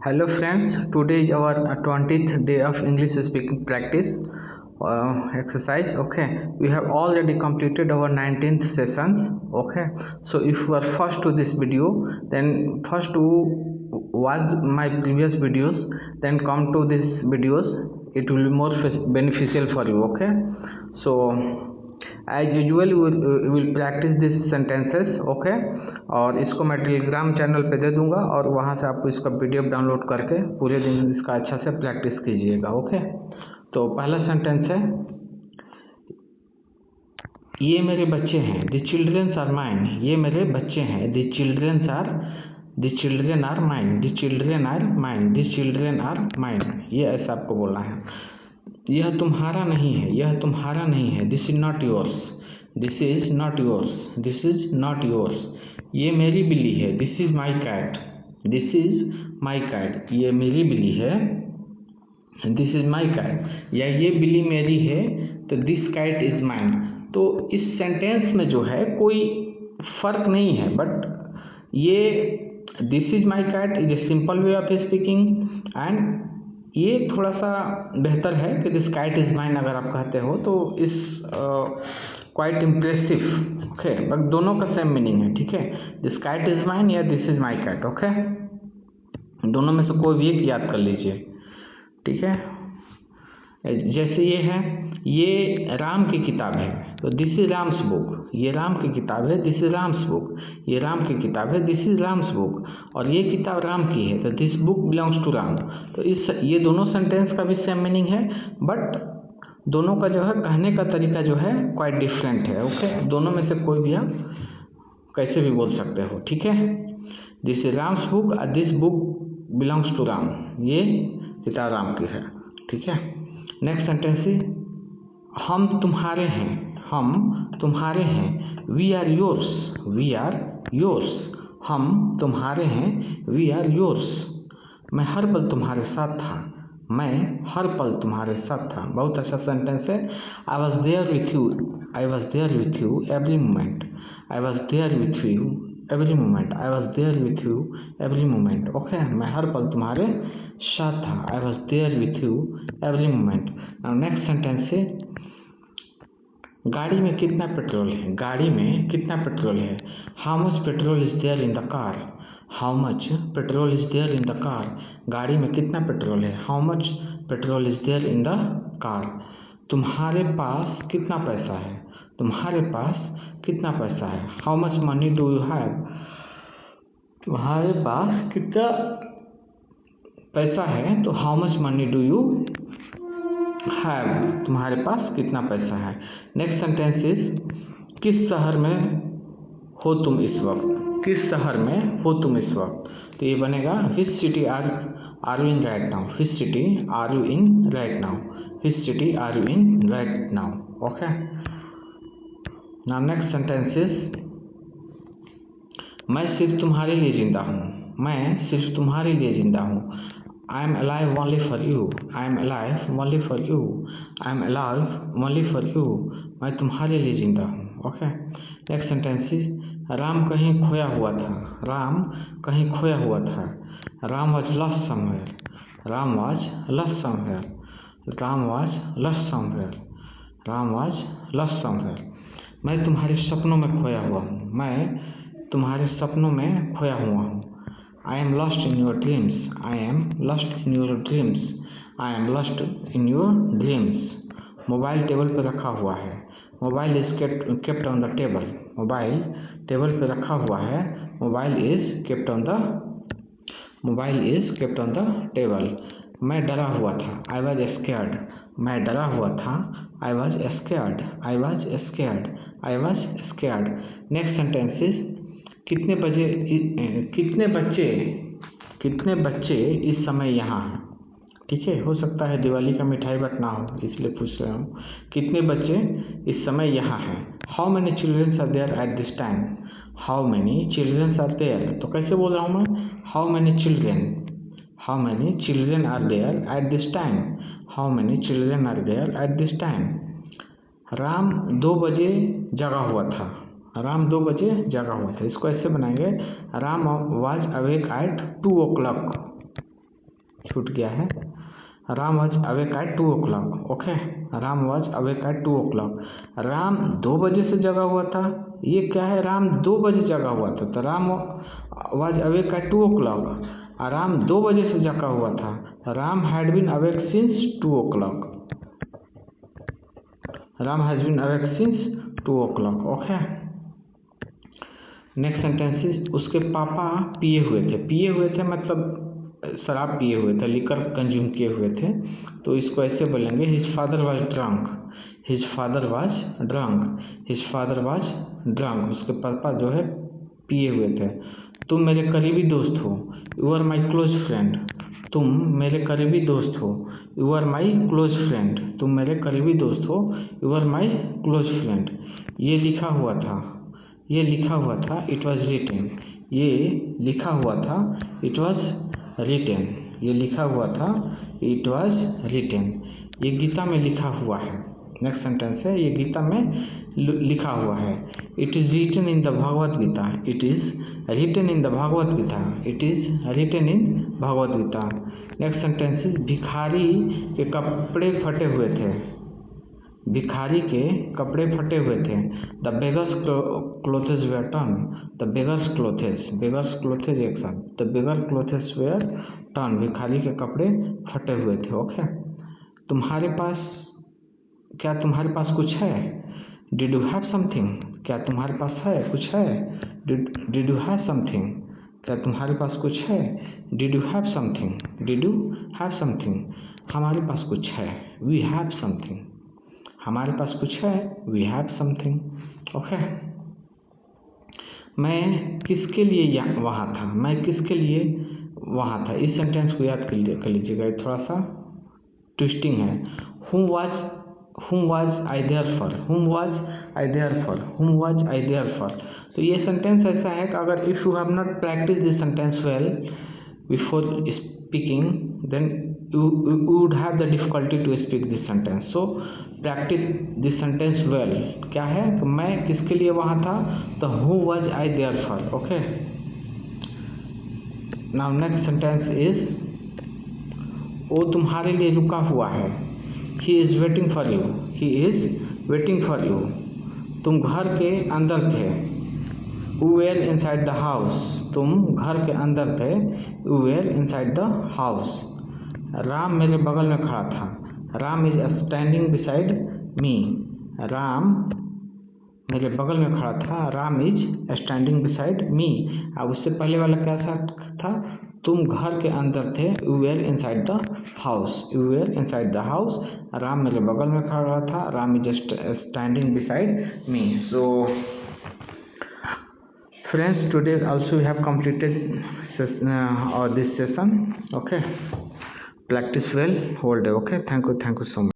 Hello friends, today is our 20th day of English speaking practice exercise. Okay, we have already completed our 19th session. Okay, so if you are first to this video, then first to watch my previous videos, then come to these videos. It will be more beneficial for you. Okay, so as usual we will practice these sentences. Okay, और इसको मैं Telegram channel पे दे दूंगा और वहाँ से आपको इसका पीडीएफ डाउनलोड करके पूरे दिन इसका अच्छा से प्रैक्टिस कीजिएगा। ओके, तो पहला सेंटेंस है, ये मेरे बच्चे हैं। The childrens are mine. ये मेरे बच्चे हैं। The children are mine. The children are mine. The children are mine. ये ऐसा आपको बोलना है। यह तुम्हारा नहीं है। यह तुम्हारा नहीं है। This is not yours. This is not yours. This is not yours. ये मेरी बिल्ली है। This is my cat. This is my cat. ये मेरी बिल्ली है। This is my cat. या ये बिल्ली मेरी है तो दिस कैट इज माइन। तो इस सेंटेंस में जो है कोई फर्क नहीं है, बट ये this is my cat is a simple way of speaking and ये थोड़ा सा बेहतर है कि दिस कैट इज माइन अगर आप कहते हो तो इस क्वाइट इम्प्रेसिव। ओके, बट दोनों का सेम मीनिंग है। ठीक है, दिस कैट इज माइन या this is my cat. Okay, दोनों में से कोई भी एक याद कर लीजिए। ठीक है, जैसे ये है, ये राम की किताब है तो दिस इज राम्स बुक। ये राम की किताब है। This is Ram's book. ये राम की किताब है। This is Ram's book. और ये किताब राम की है तो this book belongs to Ram. तो ये दोनों सेंटेंस का भी सेम मीनिंग है, बट दोनों का जो है कहने का तरीका जो है क्वाइट डिफरेंट है। ओके, दोनों में से कोई भी आप कैसे भी बोल सकते हो। ठीक है, दिस इज राम्स बुक और this book belongs to Ram. ये किताब राम की है। ठीक है, नेक्स्ट सेंटेंस है, हम तुम्हारे हैं। हम तुम्हारे हैं। We are yours. We are yours. हम तुम्हारे हैं। We are yours. मैं हर पल तुम्हारे साथ था। मैं हर पल तुम्हारे साथ था। बहुत अच्छा सेंटेंस है। I was there with you. I was there with you every moment. I was there with you every moment. I was there with you every moment. Okay, मैं हर पल तुम्हारे साथ था। I was there with you every moment. Next sentence है, गाड़ी में कितना पेट्रोल है। गाड़ी में कितना पेट्रोल है। How much petrol is there in the car. How much petrol is there in the car. गाड़ी में कितना पेट्रोल है। How much petrol is there in the car. तुम्हारे पास कितना पैसा है। तुम्हारे पास कितना पैसा है। How much money do you have. तुम्हारे पास कितना पैसा है तो how much money do you have. तुम्हारे पास कितना पैसा है। नेक्स्ट सेंटेंस इज, किस शहर में हो तुम इस वक्त। किस शहर में हो तुम इस वक्त। तो ये बनेगा, which city are you in right now. Which city are you in right now. Which city are you in right now. Okay, now next sentence is, मैं सिर्फ तुम्हारे लिए जिंदा हूँ। मैं सिर्फ तुम्हारे लिए जिंदा हूँ। I am alive only for you. I am alive only for you. I am alive only for you. मैं तुम्हारे लिए जिंदा हूँ। Okay, next sentence is, Ram कहीं खोया हुआ था। राम कहीं खोया हुआ था। Ram was lost somewhere. Ram was lost somewhere. Ram was lost somewhere. Ram was lost somewhere. मैं तुम्हारे सपनों में खोया हुआ हूँ। मैं तुम्हारे सपनों में खोया हुआ हूँ। I am lost in your dreams. I am lost in your dreams. I am lost in your dreams. Mobile table पर रखा हुआ है। Mobile is kept on the table. Mobile table पर रखा हुआ है। Mobile is kept on the table. मैं डरा हुआ था। I was scared. मैं डरा हुआ था। I was scared. I was scared. I was scared. Next sentence is, कितने बच्चे इस समय यहाँ हैं। ठीक है, हो सकता है दिवाली का मिठाई बंटना हो, इसलिए पूछ रहा हूँ, कितने बच्चे इस समय यहाँ हैं। How many childrens are there at this time. How many childrens are there, तो कैसे बोल रहा हूँ मैं, how many children are there at this time. How many children are there at this time. Ram 2 बजे जगा हुआ था। राम 2 बजे जगा हुआ था। इसको ऐसे बनाएंगे, Ram was awake at 2 o'clock। छूट गया है। Ram was awake at 2 o'clock। Okay, Ram was awake at 2 o'clock। Ram 2 बजे से जगा हुआ था। ये क्या है, राम 2 बजे जगा हुआ था, तो Ram was awake at 2 o'clock। Ram 2 बजे से जगा हुआ था। Ram had been awake since 2 o'clock। Ram has been awake since 2 o'clock। Okay, next sentence is उसके पापा पिए हुए थे। पिए हुए थे मतलब शराब पिए हुए थे, लिकर कंज्यूम किए हुए थे, तो इसको ऐसे बोलेंगे his father was drunk. His father was drunk. His father was drunk. उसके पापा जो है पिए हुए थे। तुम मेरे करीबी दोस्त हो। You are my close friend. तुम मेरे करीबी दोस्त हो। You are my close friend. तुम मेरे करीबी दोस्त हो। You are my close friend. ये लिखा हुआ था। ये लिखा हुआ था। It was written. ये लिखा हुआ था। It was written. ये लिखा हुआ था। It was written. ये गीता में लिखा हुआ है। नेक्स्ट सेंटेंस है, ये गीता में लिखा हुआ है। It is written in the Bhagavad Gita. It is written in the Bhagavad Gita. It is written in Bhagavad Gita. Next sentence is भिखारी के कपड़े फटे हुए थे। भिखारी के कपड़े फटे हुए थे। The beggar's clothes were torn. The beggar's clothes एक साथ। The beggar clothes were torn. भिखारी के कपड़े फटे हुए थे। ओके, तुम्हारे पास, क्या तुम्हारे पास कुछ है? Did you have something? क्या तुम्हारे पास है, कुछ है? Did you have something? क्या तुम्हारे पास कुछ है? Did you have something? Did you have something? हमारे पास कुछ है। We have something. हमारे पास कुछ है। We have something. ओके, मैं किसके लिए वहाँ था? मैं किसके लिए वहाँ था? इस सेंटेंस को याद कर लीजिएगा, थोड़ा सा ट्विस्टिंग है। whom was I there for? whom was I there for? whom was I there for? तो ये सेंटेंस ऐसा है कि अगर if you have not practice this sentence well before speaking, then you would have the difficulty to speak this sentence. So practice this sentence well. क्या है तो मैं किसके लिए वहाँ था, तो who was I there for? Okay, now next sentence is वो तुम्हारे लिए रुका हुआ है। he is waiting for you. he is waiting for you. तुम घर के अंदर थे। you were inside the house. तुम घर के अंदर थे। you were inside the house. Ram मेरे बगल में खड़ा था। राम इज स्टैंडिंग बिसाइड मी। राम मेरे बगल में खड़ा था। राम इज स्टैंडिंग बिसाइड मी। अब उससे पहले वाला कैसा था? तुम घर के अंदर थे। You were inside the house. You were inside the house. Ram मेरे बगल में खड़ा था। Ram is standing beside me. So friends, today also we have completed this session. Okay, practice well whole day. Okay, thank you so much.